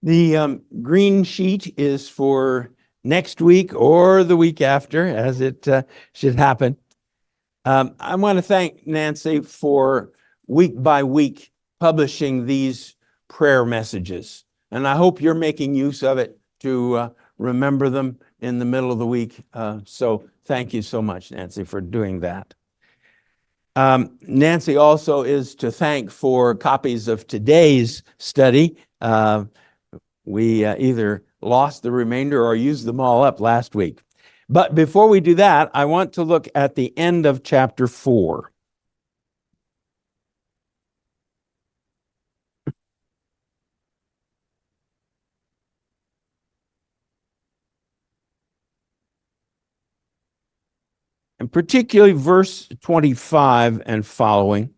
The green sheet is for next week or the week after, as it should happen. I want to thank Nancy for week by week publishing these prayer messages. And I hope you're making use of it to remember them in the middle of the week. So thank you so much, Nancy, for doing that. Nancy also is to thank for copies of today's study. We either lost the remainder or used them all up last week. But before we do that, I want to look at the end of chapter 4. And particularly verse 25 and following.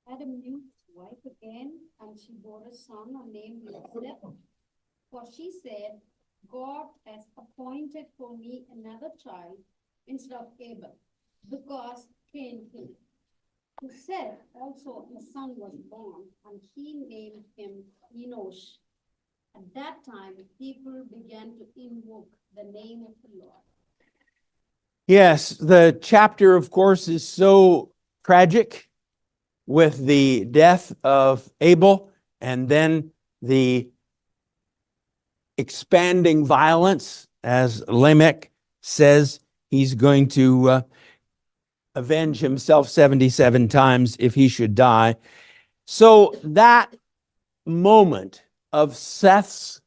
Adam knew his wife again, and she bore a son named Joseph. For she said, God has appointed for me another child instead of Abel, because Cain killed. To Seth also a son was born, and he named him Enosh. At that time, people began to invoke the name of the Lord. Yes, the chapter, of course, is so tragic with the death of Abel and then the expanding violence, as Lamech says he's going to avenge himself 77 times if he should die. So that moment of Seth's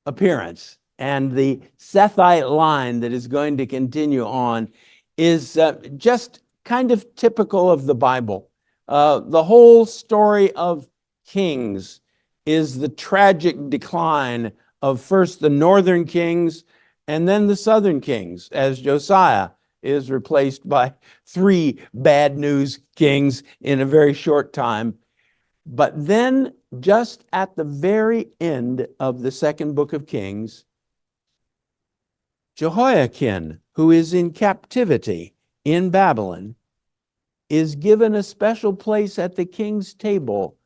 appearance and the Sethite line that is going to continue on is just kind of typical of the Bible. The whole story of Kings is the tragic decline of first the northern kings and then the southern kings, as Josiah is replaced by 3 bad news kings in a very short time. But then, just at the very end of the second book of Kings, Jehoiakim, who is in captivity in Babylon, is given a special place at the king's table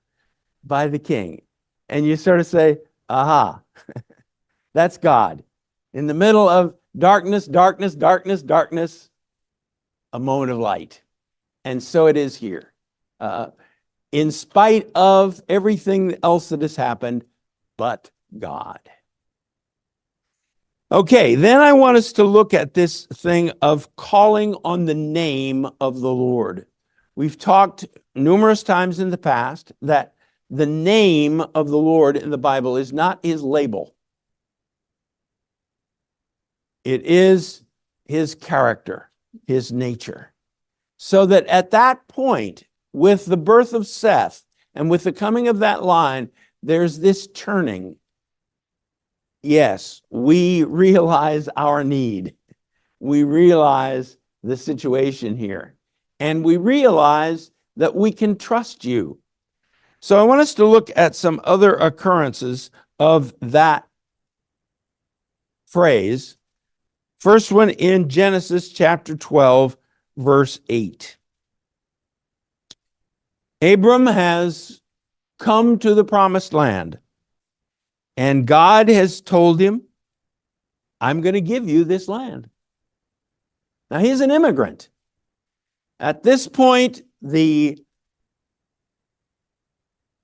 by the king. And you sort of say, aha, that's God. In the middle of darkness, darkness, darkness, darkness, a moment of light. And so it is here. In spite of everything else that has happened, but God. Okay, then I want us to look at this thing of calling on the name of the Lord. We've talked numerous times in the past that the name of the Lord in the Bible is not his label. It is his character, his nature. So that at that point, with the birth of Seth and with the coming of that line, there's this turning. Yes, we realize our need. We realize the situation here. And we realize that we can trust you. So I want us to look at some other occurrences of that phrase. First one in Genesis chapter 12, verse 8. Abram has come to the promised land, and God has told him, I'm going to give you this land. Now, he's an immigrant. At this point, the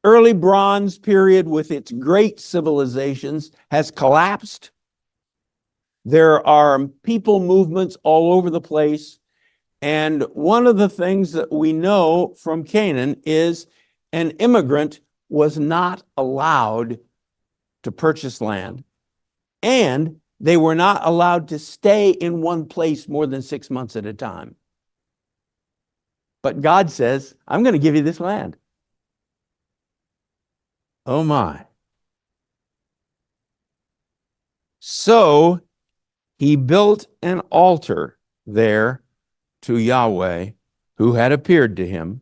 early Bronze period with its great civilizations has collapsed. There are people movements all over the place. And one of the things that we know from Canaan is an immigrant was not allowed to purchase land, and they were not allowed to stay in one place more than 6 months at a time. But God says, I'm going to give you this land. Oh my. So he built an altar there to Yahweh, who had appeared to him.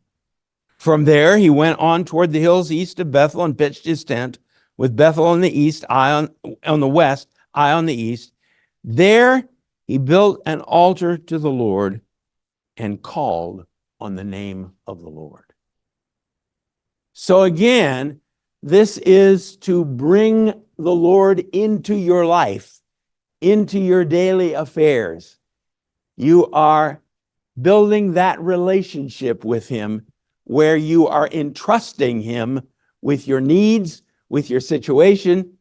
From there, he went on toward the hills east of Bethel and pitched his tent, with Bethel on the east, Ai on the west, Ai on the east. There he built an altar to the Lord and called on the name of the Lord. So again, this is to bring the Lord into your life, into your daily affairs. You are building that relationship with him where you are entrusting him with your needs, with your situation,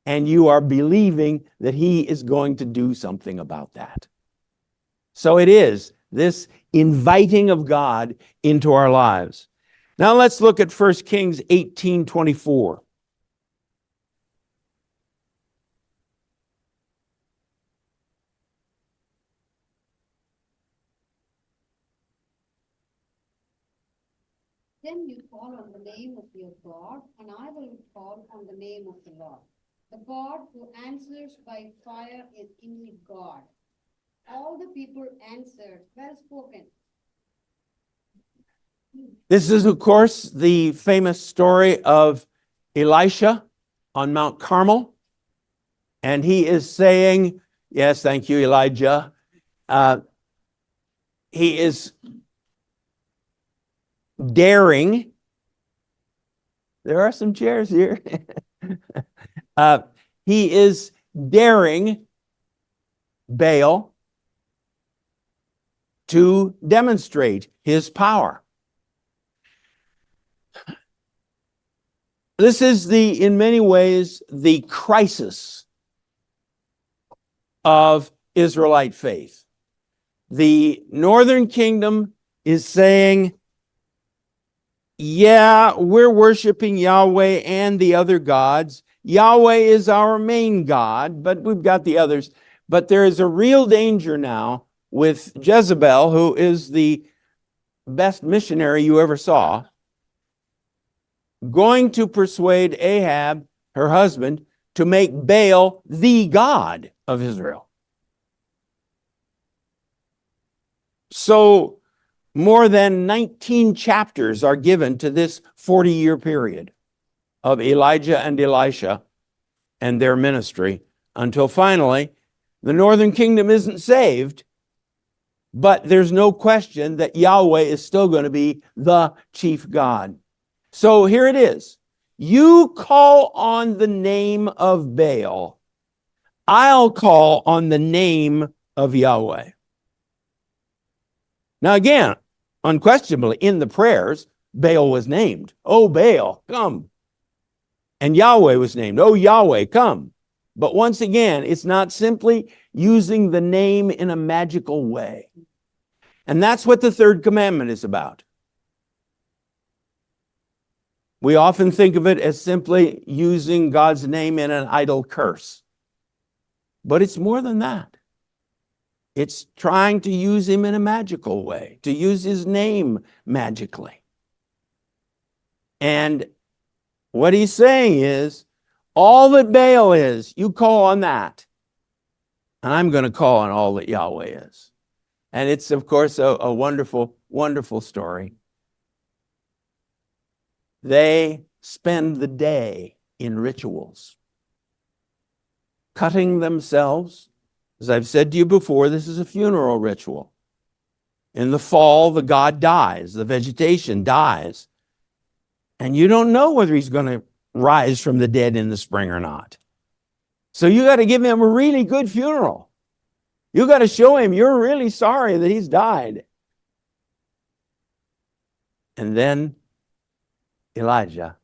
and you are believing that he is going to do something about that. So it is this inviting of God into our lives. Now let's look at 1 Kings 18:24. Then you call on the name of your God, and I will call on the name of the Lord. The God who answers by fire is indeed God. All the people answered, well spoken. This is, of course, the famous story of Elisha on Mount Carmel. And he is saying, yes, thank you, Elijah. He is daring. There are some chairs here. He is daring Baal to demonstrate his power. This is in many ways, the crisis of Israelite faith. The northern kingdom is saying, yeah, we're worshiping Yahweh and the other gods. Yahweh is our main God, but we've got the others. But there is a real danger now with Jezebel, who is the best missionary you ever saw, going to persuade Ahab, her husband, to make Baal the God of Israel. So more than 19 chapters are given to this 40-year period of Elijah and Elisha and their ministry until finally the northern kingdom isn't saved, but there's no question that Yahweh is still going to be the chief God. So here it is. You call on the name of Baal. I'll call on the name of Yahweh. Now again, unquestionably, in the prayers, Baal was named. Oh, Baal, come. And Yahweh was named. Oh, Yahweh, come. But once again, it's not simply using the name in a magical way. And that's what the third commandment is about. We often think of it as simply using God's name in an idle curse. But it's more than that. It's trying to use him in a magical way, to use his name magically. And what he's saying is, all that Baal is, you call on that. And I'm going to call on all that Yahweh is. And it's, of course, a wonderful, wonderful story. They spend the day in rituals, cutting themselves. As I've said to you before, this is a funeral ritual. In the fall, the god dies, the vegetation dies. And you don't know whether he's going to rise from the dead in the spring or not. So you got to give him a really good funeral. You got to show him you're really sorry that he's died. And then Elijah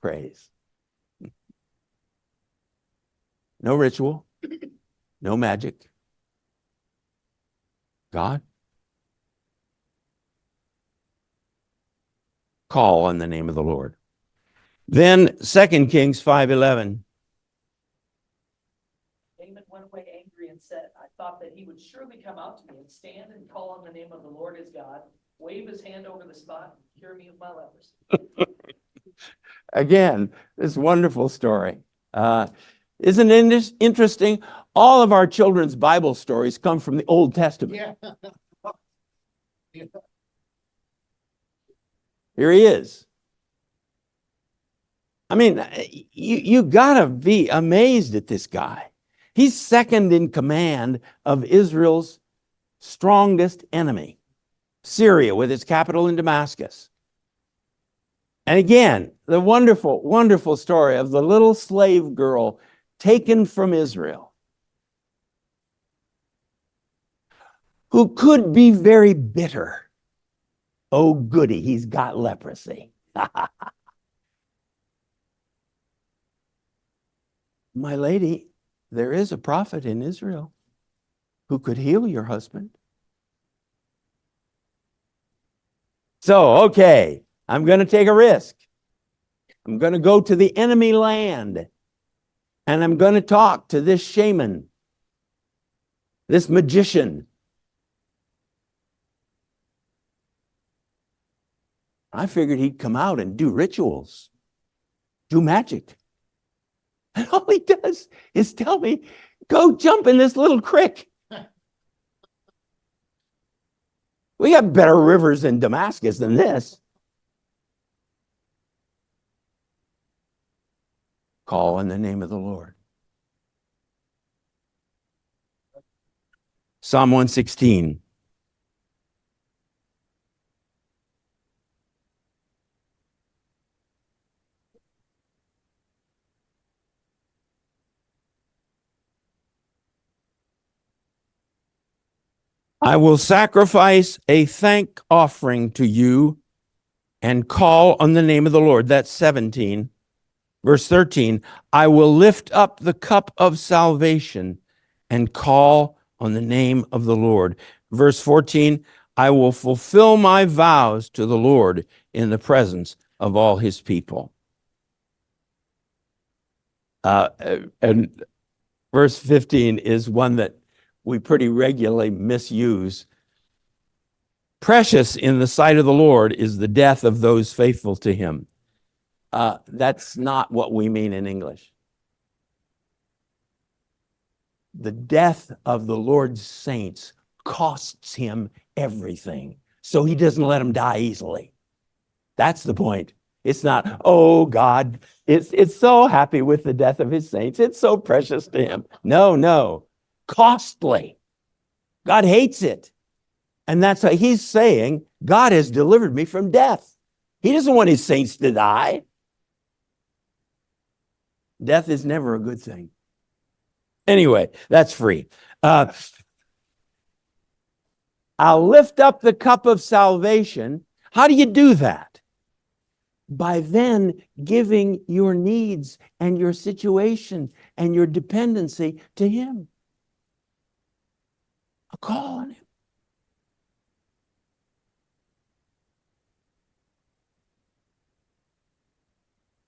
prays. No ritual, no magic. God, call on the name of the Lord. Then 2 Kings 5:11. David went away angry and said, I thought that he would surely come out to me and stand and call on the name of the Lord his God, wave his hand over the spot, and cure me of my leprosy. Again, this wonderful story. Isn't it interesting? All of our children's Bible stories come from the Old Testament. Yeah. Here he is. I mean, you gotta be amazed at this guy. He's second in command of Israel's strongest enemy, Syria, with its capital in Damascus. And again, the wonderful, wonderful story of the little slave girl taken from Israel, who could be very bitter. Oh, goody, he's got leprosy. My lady, there is a prophet in Israel who could heal your husband. So, okay, I'm going to take a risk. I'm going to go to the enemy land, and I'm going to talk to this shaman, this magician. I figured he'd come out and do rituals, do magic. And all he does is tell me, go jump in this little creek. We have better rivers in Damascus than this. Call in the name of the Lord. Psalm 116. I will sacrifice a thank offering to you and call on the name of the Lord. That's 17. Verse 13, I will lift up the cup of salvation and call on the name of the Lord. Verse 14, I will fulfill my vows to the Lord in the presence of all his people. And verse 15 is one that we pretty regularly misuse. Precious in the sight of the Lord is the death of those faithful to him. That's not what we mean in English. The death of the Lord's saints costs him everything, so he doesn't let them die easily. That's the point. It's not, oh, God, it's so happy with the death of his saints. It's so precious to him. No. Costly. God hates it. And that's why he's saying, God has delivered me from death. He doesn't want his saints to die. Death is never a good thing. Anyway, that's free. I'll lift up the cup of salvation. How do you do that? By then giving your needs and your situation and your dependency to him. A call on him.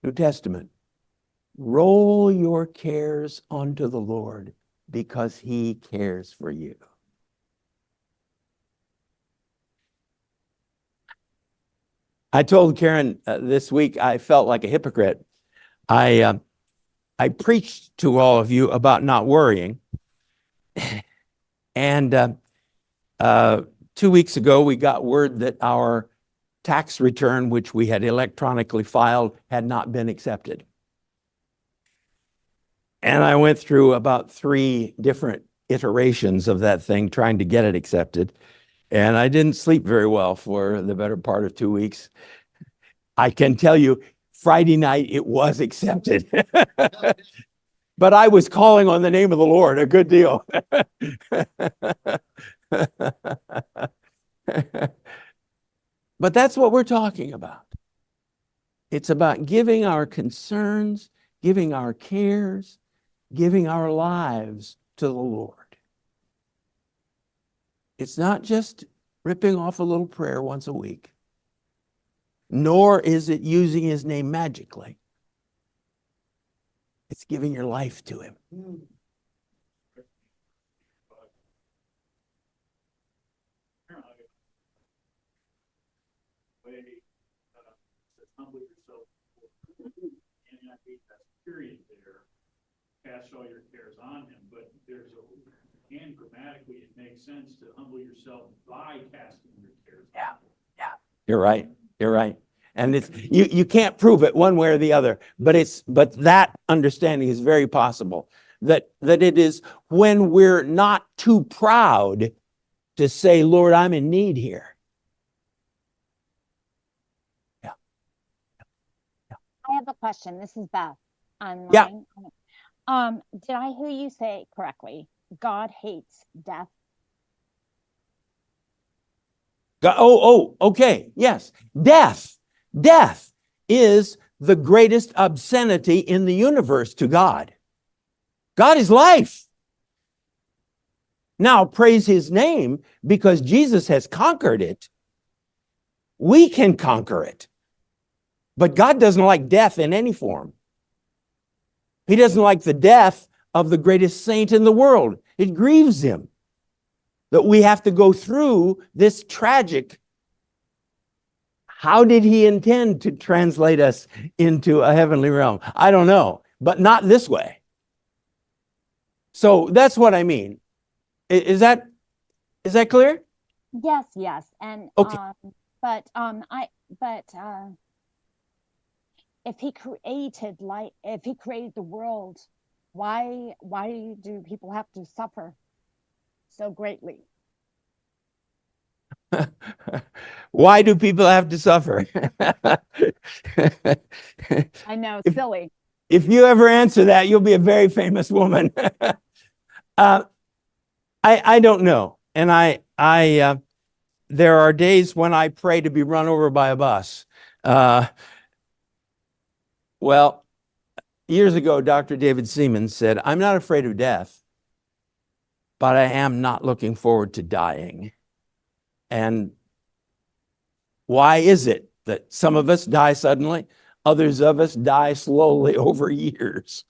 New Testament. Roll your cares onto the Lord because he cares for you. I told Karen this week I felt like a hypocrite. I preached to all of you about not worrying. And 2 weeks ago, we got word that our tax return, which we had electronically filed, had not been accepted. And I went through about 3 different iterations of that thing trying to get it accepted. And I didn't sleep very well for the better part of 2 weeks. I can tell you, Friday night it was accepted. But I was calling on the name of the Lord a good deal. But that's what we're talking about. It's about giving our concerns, giving our cares, giving our lives to the Lord. It's not just ripping off a little prayer once a week, nor is it using his name magically. It's giving your life to him. Humble yourself and I hate that period there. Cast all your cares on him, but and grammatically it makes sense to humble yourself by casting your cares. Yeah. You're right. And it's you can't prove it one way or the other, but that understanding is very possible. That it is when we're not too proud to say, Lord, I'm in need here. have a question. This is Beth online. Yeah. Did I hear you say it correctly? God hates death. Okay. Yes. Death is the greatest obscenity in the universe to God. God is life. Now, praise his name, because Jesus has conquered it. We can conquer it. But God doesn't like death in any form. He doesn't like the death of the greatest saint in the world. It grieves him that we have to go through this tragic. How did he intend to translate us into a heavenly realm? I don't know, but not this way. So that's what I mean. Is that clear? Yes. And Okay. but if he created light, if he created the world, why do people have to suffer so greatly? Why do people have to suffer? I know, If- silly. If you ever answer that, you'll be a very famous woman. I don't know. And there are days when I pray to be run over by a bus. Well, years ago, Dr. David Seaman said, I'm not afraid of death, but I am not looking forward to dying. And why is it that some of us die suddenly, others of us die slowly over years?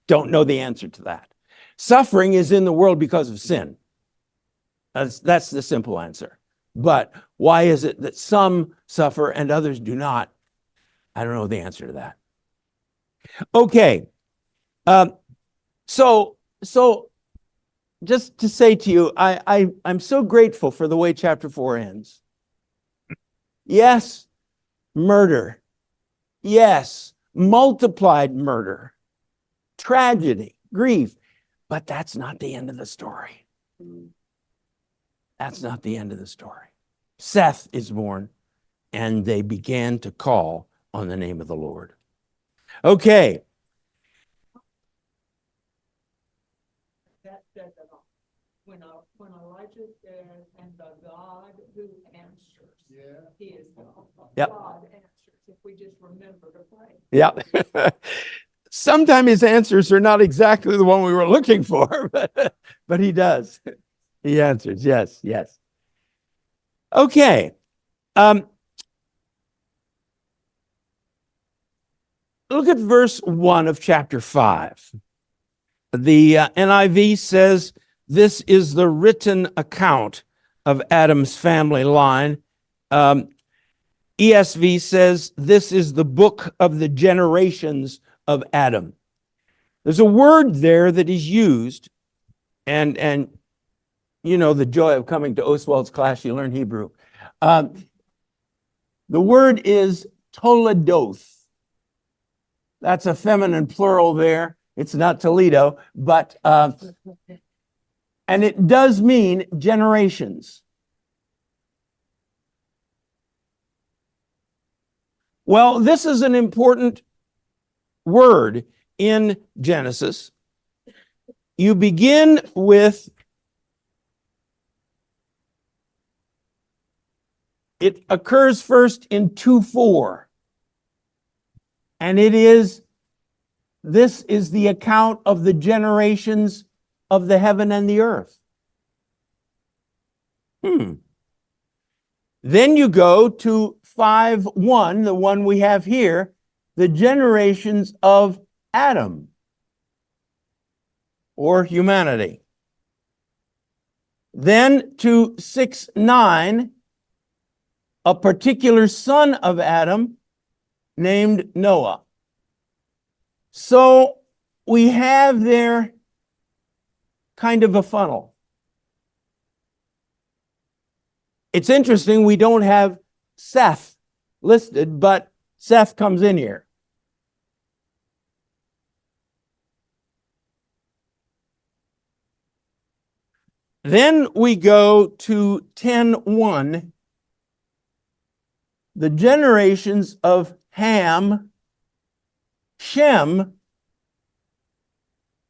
Don't know the answer to that. Suffering is in the world because of sin. That's the simple answer. But why is it that some suffer and others do not? I don't know the answer to that. Okay. So just to say to you, I'm so grateful for the way chapter 4 ends. Yes, murder. Yes, multiplied murder, tragedy, grief. But that's not the end of the story. That's not the end of the story. Seth is born, and they began to call on the name of the Lord. Okay. When Elijah said, and the God who answers, he is God. Yep. God answers if we just remember to pray. Yeah. Sometimes his answers are not exactly the one we were looking for, but he does. He answers. Yes. Okay. Look at verse 1 of chapter 5. The NIV says, this is the written account of Adam's family line. ESV says, this is the book of the generations of Adam. There's a word there that is used, and you know the joy of coming to Oswalt's class, you learn Hebrew. The word is Toledoth. That's a feminine plural there. It's not Toledo, but, and it does mean generations. Well, this is an important word in Genesis. You begin with, it occurs first in 2:4. And this is the account of the generations of the heaven and the earth. Then you go to 5:1, the one we have here, the generations of Adam or humanity. Then to 6:9, a particular son of Adam named Noah. So we have there kind of a funnel. It's interesting, we don't have Seth listed, but Seth comes in here. Then we go to 10:1, the generations of Ham Shem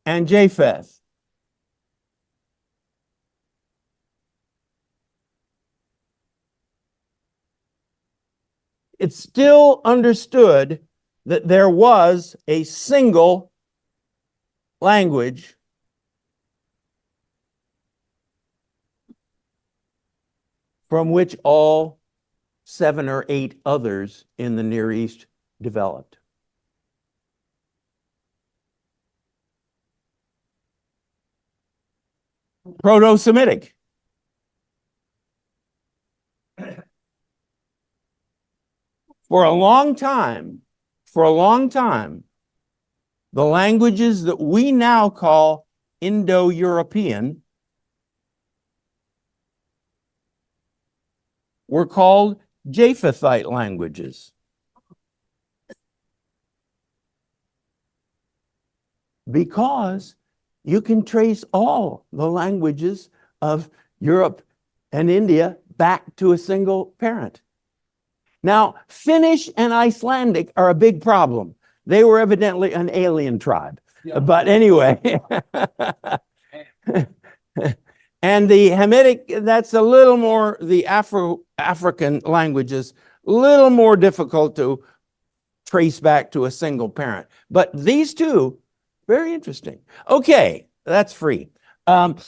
and Japheth. It's still understood that there was a single language from which all 7 or 8 others in the Near East developed. Proto-Semitic. For a long time, the languages that we now call Indo-European were called Japhethite languages. Because you can trace all the languages of Europe and India back to a single parent. Now, Finnish and Icelandic are a big problem. They were evidently an alien tribe. Yeah. But anyway, and the Hamitic, that's a little more, the African languages, a little more difficult to trace back to a single parent. But these two, very interesting. Okay, that's free. What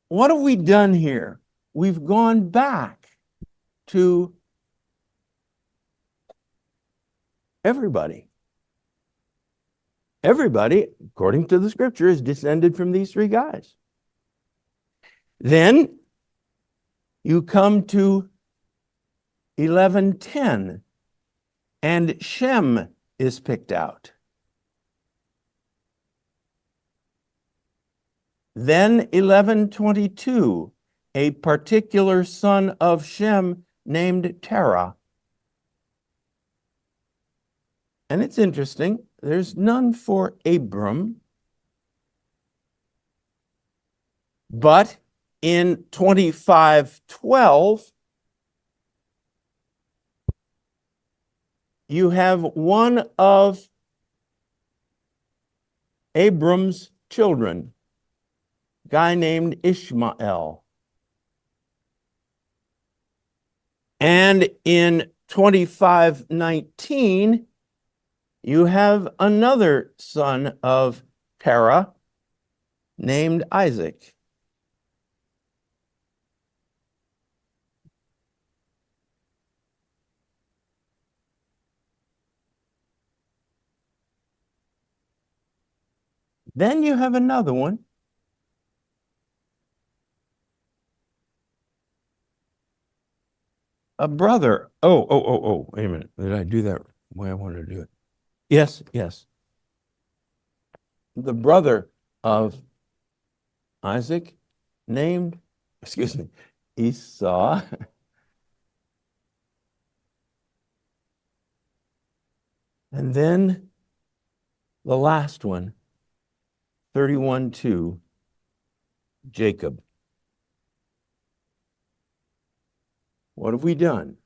have we done here? We've gone back to everybody. Everybody, according to the scripture, is descended from these 3 guys. Then you come to 11:10, and Shem is picked out. Then 11:22, a particular son of Shem named Terah. And it's interesting, there's none for Abram. But in 25:12, you have one of Abram's children, a guy named Ishmael. And in 25:19, you have another son of Terah named Isaac. Then you have another one. A brother. Oh, wait a minute. Did I do that the way I wanted to do it? Yes. The brother of Isaac named, Esau. And then the last one, 31:2, Jacob. What have we done?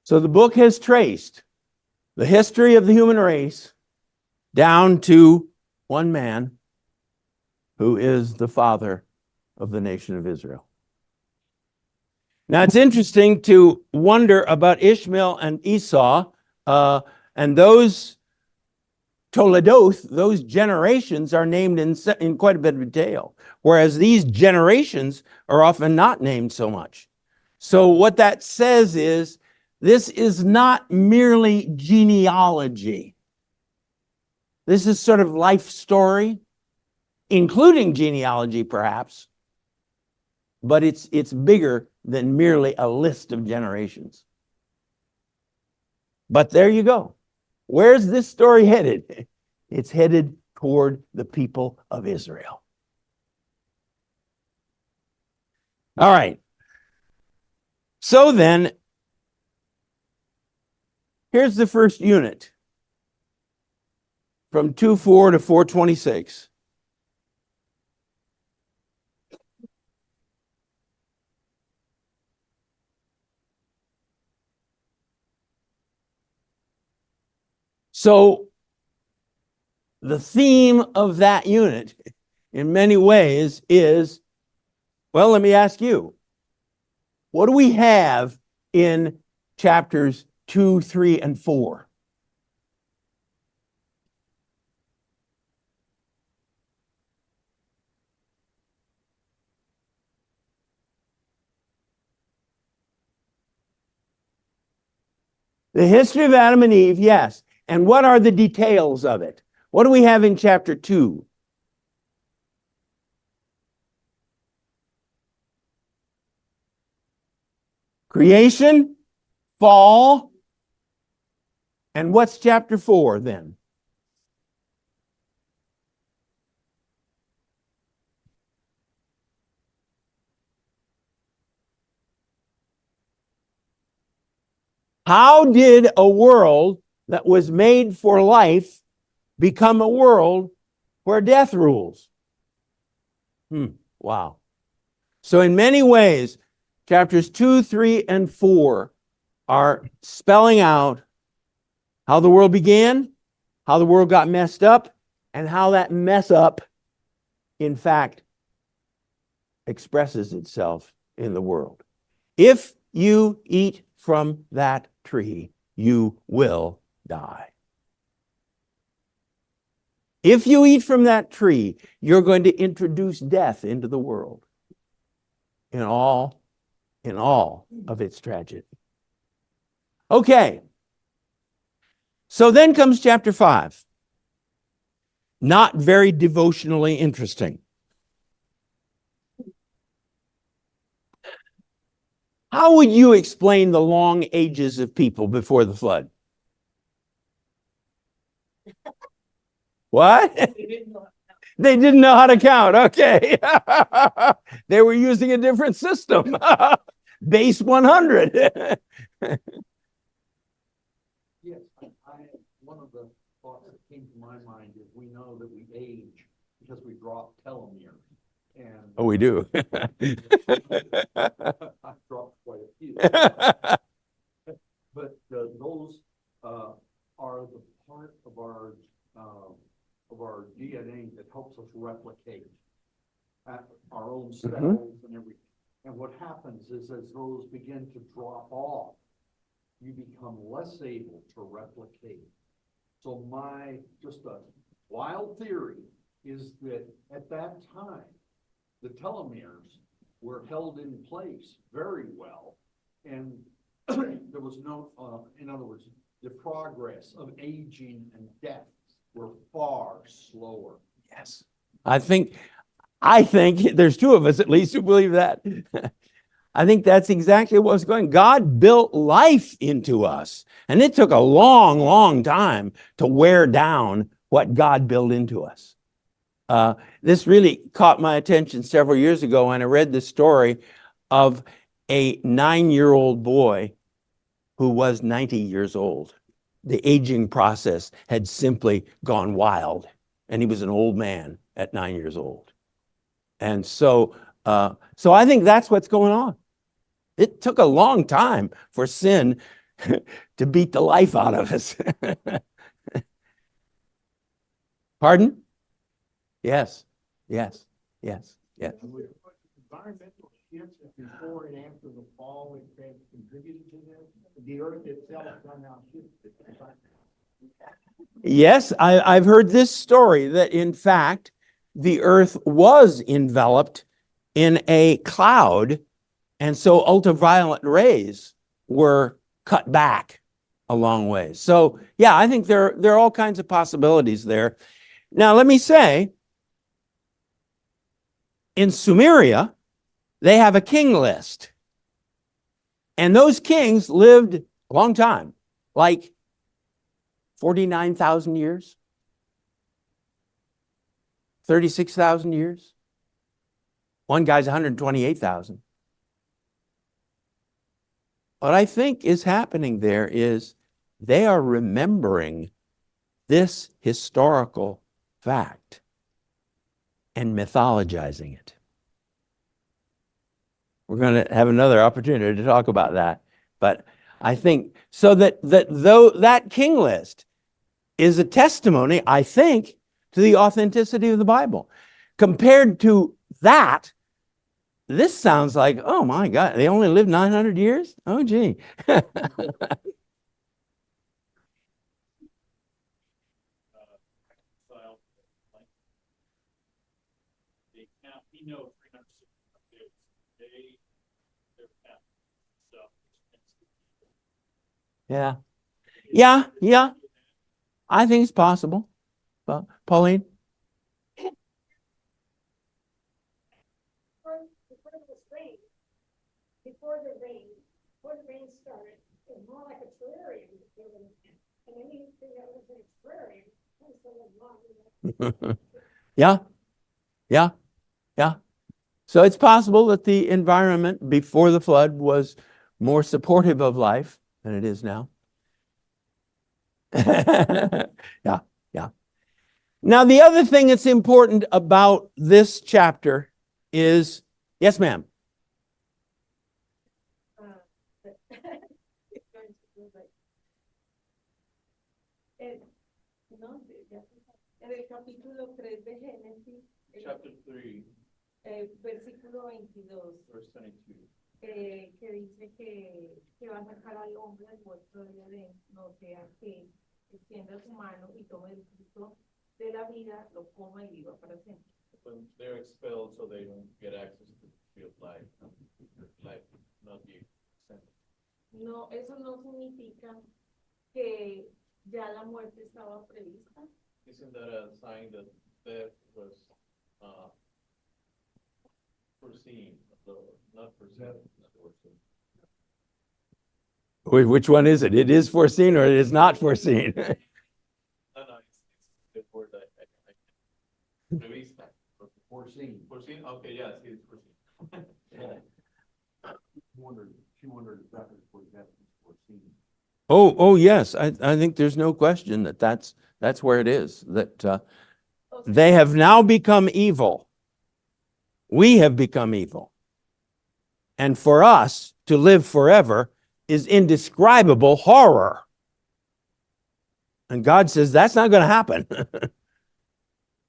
So the book has traced the history of the human race down to one man who is the father of the nation of Israel. Now, it's interesting to wonder about Ishmael and Esau, and those Toledoth, those generations are named in quite a bit of detail, whereas these generations are often not named so much. So what that says is, this is not merely genealogy. This is sort of life story, including genealogy perhaps, but it's bigger than merely a list of generations. But there you go. Where's this story headed? It's headed toward the people of Israel. All right. So then, Here's the first unit from 2:4 to 4:26. So the theme of that unit in many ways is, well, let me ask you, what do we have in chapters 2, 3, and 4? The history of Adam and Eve, yes. And what are the details of it? What do we have in chapter 2? Creation, fall, and what's chapter 4 then? How did a world that was made for life become a world where death rules? Wow. So in many ways, chapters 2, 3, and 4 are spelling out how the world began, how the world got messed up, and how that mess up, in fact, expresses itself in the world. If you eat from that tree, you will die. If you eat from that tree, you're going to introduce death into the world in all of its tragedy. Okay. So then comes chapter 5. Not very devotionally interesting. How would you explain the long ages of people before the flood? What? They didn't know how to count. Okay. They were using a different system. Base 100. Yes, one of the thoughts that came to my mind is we know that we age because we drop telomeres. And Oh, we do. I've dropped quite a few. But those are the part of our DNA that helps us replicate our own cells and everything. And what happens is as those begin to drop off, you become less able to replicate. So my just a wild theory is that at that time, the telomeres were held in place very well, and there was no, in other words, the progress of aging and death were far slower. Yes. I think there's two of us at least who believe that. I think that's exactly what was going on. God built life into us, and it took a long, long time to wear down what God built into us. This really caught my attention several years ago when I read the story of a 9-year-old boy who was 90 years old. The aging process had simply gone wild, and he was an old man at 9 years old. And so I think that's what's going on. It took a long time for sin to beat the life out of us. Pardon? Yes. Environmental shifts before and after the fall have contributed to this. The earth itself somehow shifted. Yes, I've heard this story that in fact the earth was enveloped in a cloud, and so ultraviolet rays were cut back a long way. So yeah, I think there are all kinds of possibilities there. Now let me say, in Sumeria, they have a king list. And those kings lived a long time, like 49,000 years, 36,000 years. One guy's 128,000. What I think is happening there is They are remembering this historical fact and mythologizing it. We're going to have another opportunity to talk about that. But I think so that though that king list is a testimony, I think, to the authenticity of the Bible. Compared to that, this sounds like, oh my God, they only lived 900 years? Oh, gee. Style, like, they count, we know 365 days. They're counting stuff. Yeah. Yeah, yeah. I think it's possible. But Pauline? Before the rain started, it was more like a terrarium. And anything that was in a terrarium, Yeah, yeah, yeah. So it's possible that the environment before the flood was more supportive of life than it is now. Yeah, yeah. Now, the other thing that's important about this chapter is, yes, ma'am. En el capítulo 3 de Génesis, Chapter 3, versículo 22, verse 22. que dice que va a sacar al hombre del huerto de Edén, no sea que extienda su mano y tome el fruto de la vida, lo coma y viva para siempre. When they're expelled, so they don't get access to the tree of life, life not be sent. No, eso no significa que ya la muerte estaba prevista. Isn't that a sign that death was foreseen, not foreseen? Which one is it? It is foreseen or it is not foreseen? No, it's the word I prevista. Foreseen. Foreseen, okay, yes, it's foreseen. 200 seconds for death is foreseen. Oh, yes. I think there's no question that that's where it is, that they have now become evil. We have become evil. And for us to live forever is indescribable horror. And God says, that's not going to happen.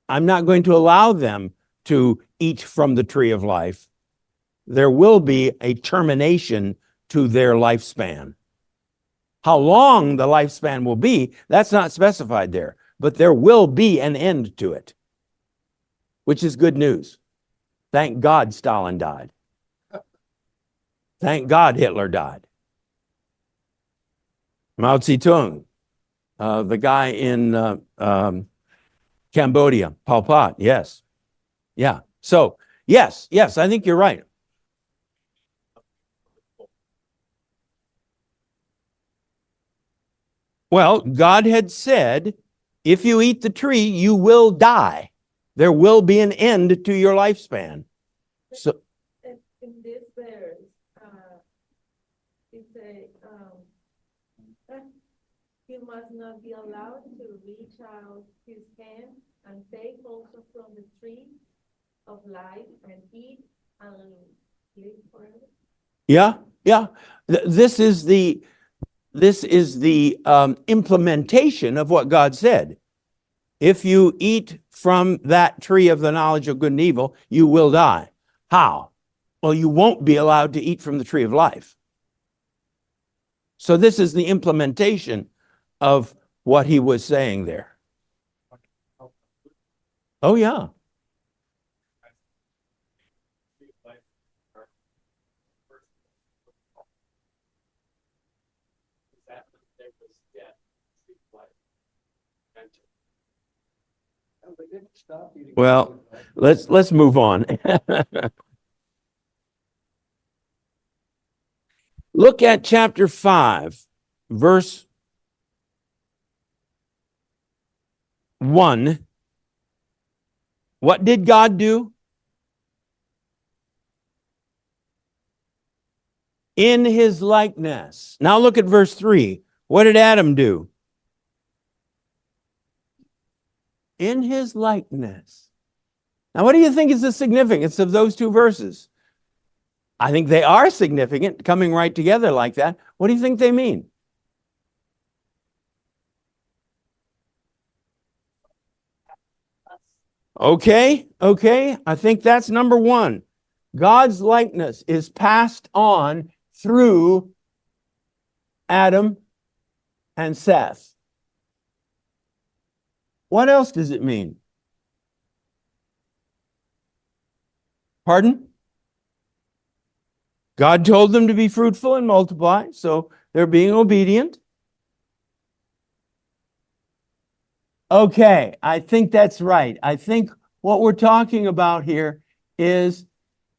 I'm not going to allow them to eat from the tree of life. There will be a termination to their lifespan. How long the lifespan will be, that's not specified there, but there will be an end to it, which is good news. Thank God Stalin died. Thank God Hitler died. Mao Zedong, the guy in Cambodia, Pol Pot, yes. Yeah. So, yes, I think you're right. Well, God had said, if you eat the tree, you will die. There will be an end to your lifespan. So, in this verse, it says, he must not be allowed to reach out his hand and take also from the tree of life and eat and live forever. yeah. This is the implementation of what God said. If you eat from that tree of the knowledge of good and evil, you will die. How? Well, you won't be allowed to eat from the tree of life. So this is the implementation of what he was saying there. Oh, yeah. Well, let's move on. Look at chapter 5, verse 1. What did God do? In his likeness. Now look at verse 3. What did Adam do? In his likeness. Now, what do you think is the significance of those two verses? I think they are significant, coming right together like that. What do you think they mean? Okay. I think that's number one. God's likeness is passed on through Adam and Seth. What else does it mean? Pardon? God told them to be fruitful and multiply, so they're being obedient. Okay, I think that's right. I think what we're talking about here is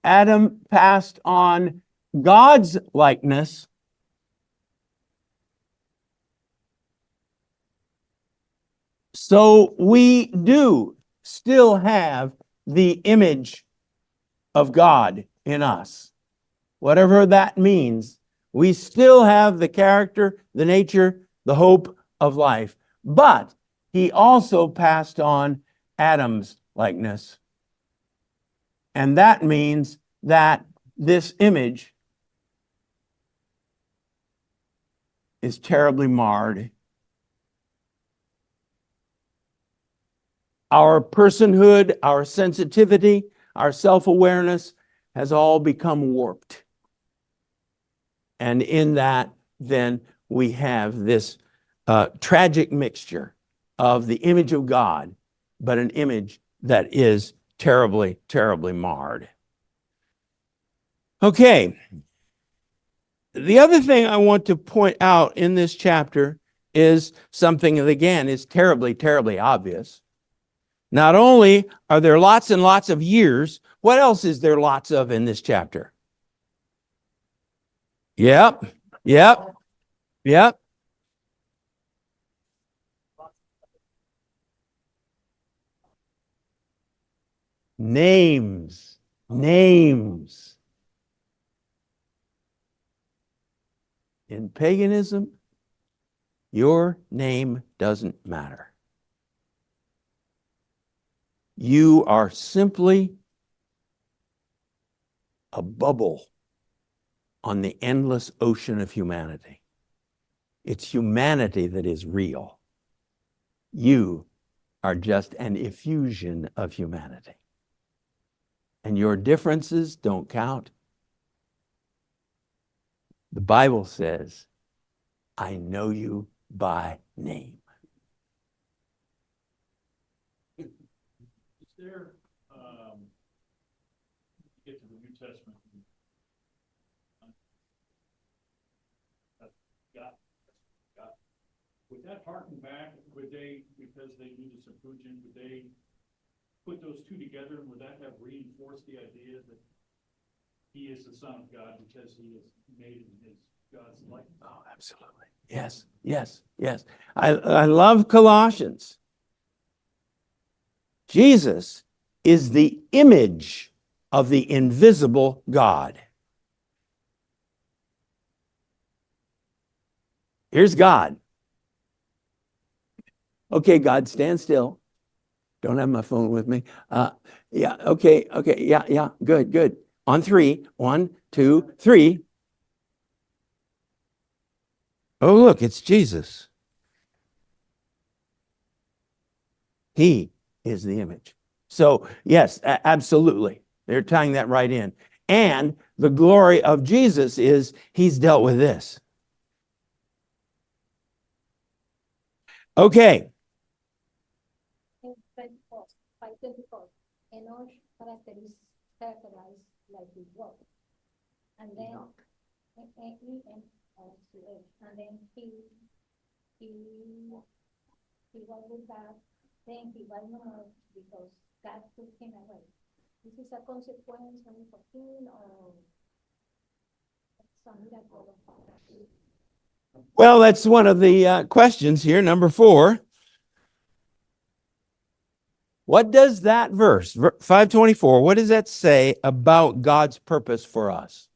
Adam passed on God's likeness so we do still have the image of God in us. Whatever that means, we still have the character, the nature, the hope of life. But he also passed on Adam's likeness. And that means that this image is terribly marred. Our personhood, our sensitivity, our self-awareness has all become warped. And in that, then we have this tragic mixture of the image of God, but an image that is terribly, terribly marred. Okay. The other thing I want to point out in this chapter is something that, again, is terribly, terribly obvious. Not only are there lots and lots of years, what else is there lots of in this chapter? Yep. Names. In paganism, your name doesn't matter. You are simply a bubble on the endless ocean of humanity. It's humanity that is real. You are just an effusion of humanity. And your differences don't count. The Bible says, I know you by name. Is there, get to the New Testament, would that harken back, would they, because they knew the Septuagint, would they put those two together, and would that have reinforced the idea that he is the Son of God because he is made in his God's likeness? Oh, absolutely. Yes. I love Colossians. Jesus is the image of the invisible God. Here's God. Okay, God, stand still. Don't have my phone with me. Okay, yeah, good. On three. 1, 2, 3. Oh, look, it's Jesus. He is the image. So, yes, absolutely. They're tying that right in. And the glory of Jesus is he's dealt with this. Okay. In 5:24, Enoch characterized like his work. And then, and then he was with God, then he was no more because God took him away. This is a consequence of him or some miracle of God. Well, that's one of the questions here, number 4. What does that verse, 5:24, what does that say about God's purpose for us?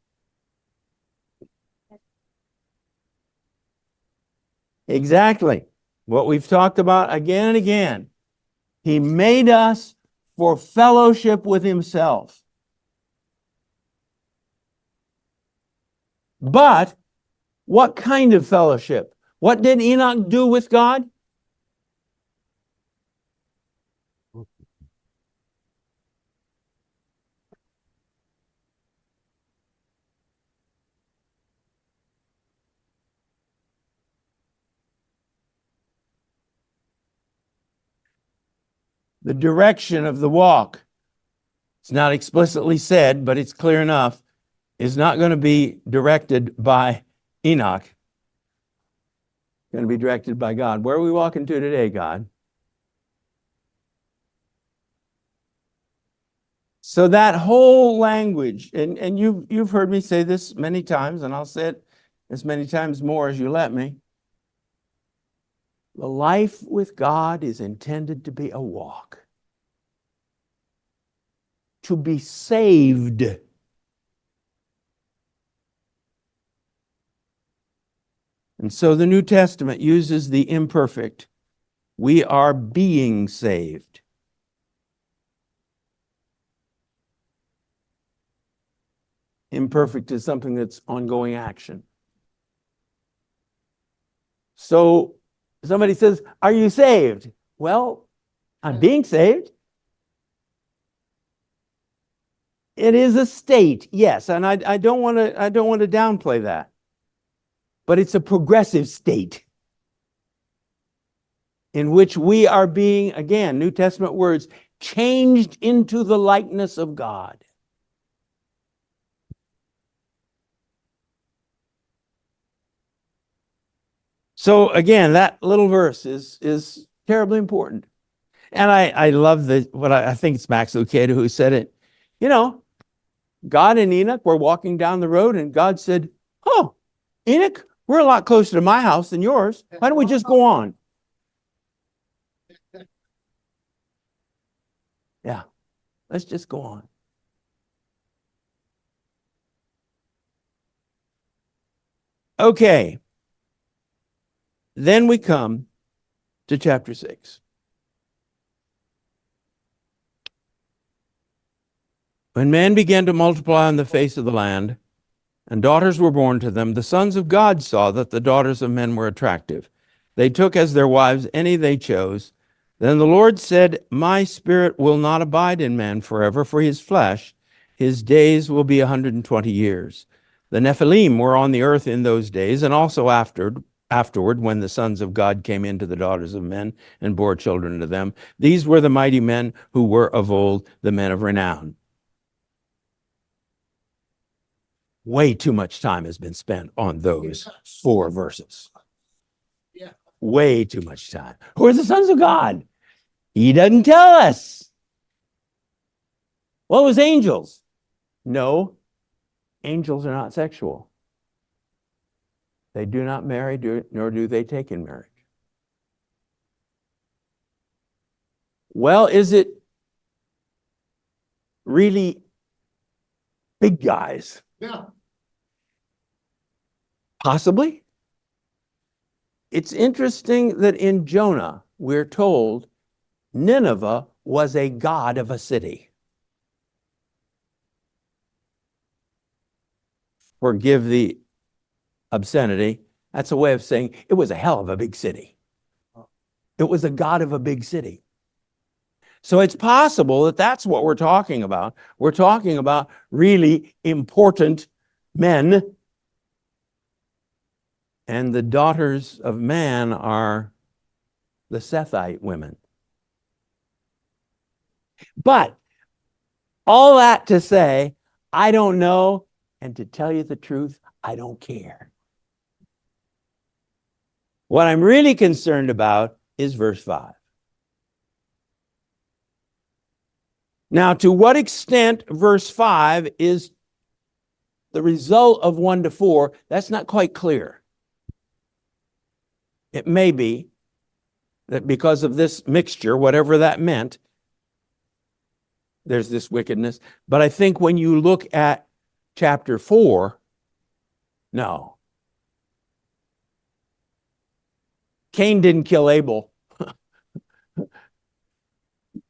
Exactly. What we've talked about again and again. He made us for fellowship with himself. But what kind of fellowship? What did Enoch do with God? The direction of the walk, it's not explicitly said, but it's clear enough, is not going to be directed by Enoch. It's going to be directed by God. Where are we walking to today, God? So that whole language, and you've heard me say this many times, and I'll say it as many times more as you let me. The life with God is intended to be a walk. To be saved. And so the New Testament uses the imperfect. We are being saved. Imperfect is something that's ongoing action. So somebody says, are you saved? Well, I'm being saved. It is a state, yes, and I don't want to downplay that. But it's a progressive state in which we are being, again, New Testament words, changed into the likeness of God. So again, that little verse is terribly important. And I love what I think it's Max Lucado who said it. You know, God and Enoch were walking down the road and God said, oh, Enoch, we're a lot closer to my house than yours. Why don't we just go on? Yeah, let's just go on. Okay. Then we come to chapter 6. When men began to multiply on the face of the land, and daughters were born to them, the sons of God saw that the daughters of men were attractive. They took as their wives any they chose. Then the Lord said, my spirit will not abide in man forever, for his flesh, his days will be 120 years. The Nephilim were on the earth in those days, and also afterward, when the sons of God came into the daughters of men and bore children to them. These were the mighty men who were of old, the men of renown. Way too much time has been spent on those 4 verses. Yeah. Way too much time. Who are the sons of God? He doesn't tell us. Well, it was angels. No, angels are not sexual. They do not marry, nor do they take in marriage. Well, is it really big guys? Yeah. Possibly. It's interesting that in Jonah, we're told Nineveh was a god of a city. Forgive the obscenity. That's a way of saying it was a hell of a big city. It was a god of a big city. So it's possible that that's what we're talking about. We're talking about really important men. And the daughters of man are the Sethite women. But all that to say, I don't know, and to tell you the truth, I don't care. What I'm really concerned about is verse 5. Now, to what extent verse 5 is the result of 1 to 4, that's not quite clear. It may be that because of this mixture, whatever that meant, there's this wickedness. But I think when you look at chapter 4, no. Cain didn't kill Abel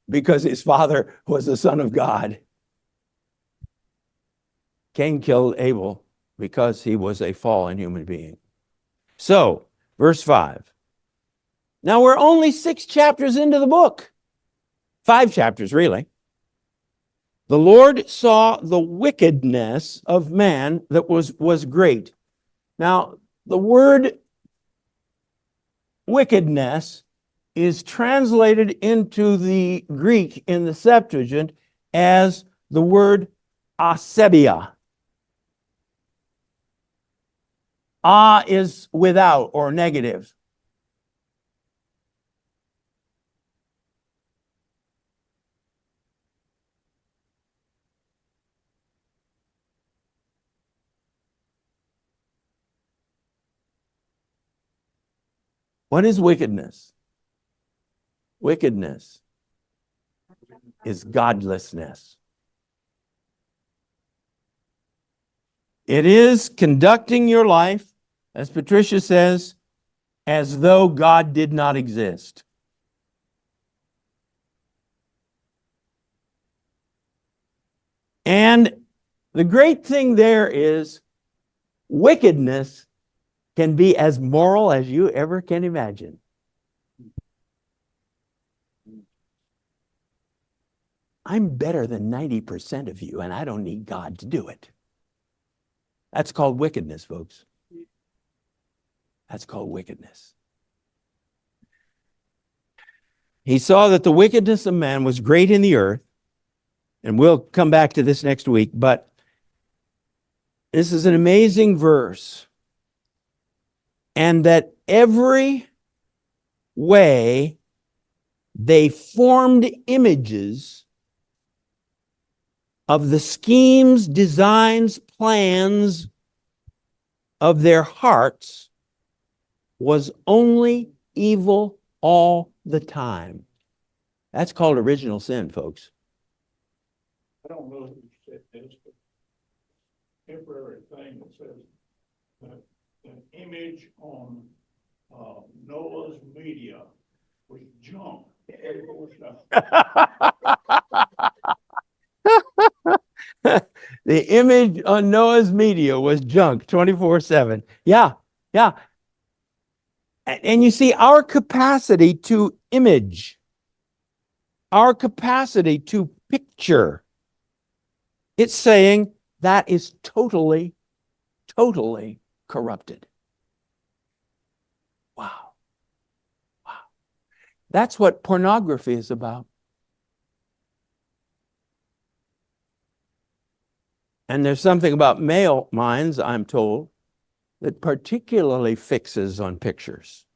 because his father was the son of God. Cain killed Abel because he was a fallen human being. So, verse 5. Now we're only 6 chapters into the book. 5 chapters, really. The Lord saw the wickedness of man that was great. Now, the word wickedness is translated into the Greek in the Septuagint as the word asebia. Is without or negative. What is wickedness? Wickedness is godlessness. It is conducting your life, as Patricia says, as though God did not exist. And the great thing there is wickedness can be as moral as you ever can imagine. I'm better than 90% of you, and I don't need God to do it. That's called wickedness, folks. That's called wickedness. He saw that the wickedness of man was great in the earth, and we'll come back to this next week, but this is an amazing verse. And that every way they formed images of the schemes, designs, plans of their hearts was only evil all the time. That's called original sin, folks. I don't know who said this, but temporary thing that says that an image on Noah's media was junk. The image on Noah's media was junk 24/7. Yeah, yeah. And you see, our capacity to image, our capacity to picture, it's saying that is totally, totally corrupted. Wow. Wow. That's what pornography is about. And there's something about male minds, I'm told, that particularly fixes on pictures.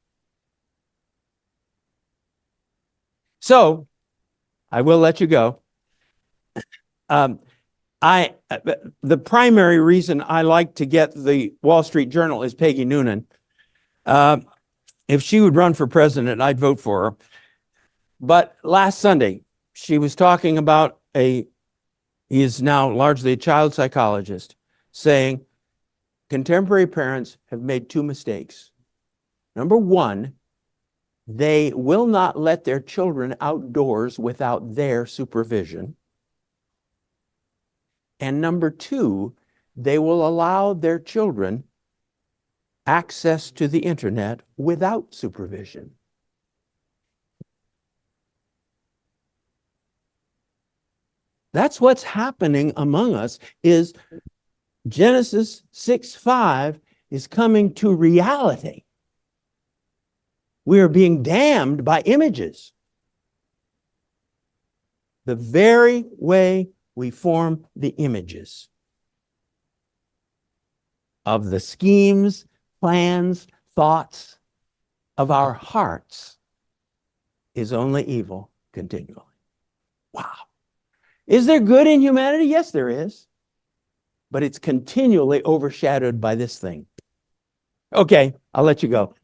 So, I will let you go. The primary reason I like to get the Wall Street Journal is Peggy Noonan. If she would run for president, I'd vote for her. But last Sunday, she was talking about he is now largely a child psychologist, saying contemporary parents have made 2 mistakes. Number 1, they will not let their children outdoors without their supervision. And number 2, they will allow their children access to the internet without supervision. That's what's happening among us, is Genesis 6:5 is coming to reality. We are being damned by images. The very way we form the images of the schemes, plans, thoughts of our hearts is only evil continually. Wow. Is there good in humanity? Yes, there is. But it's continually overshadowed by this thing. Okay, I'll let you go.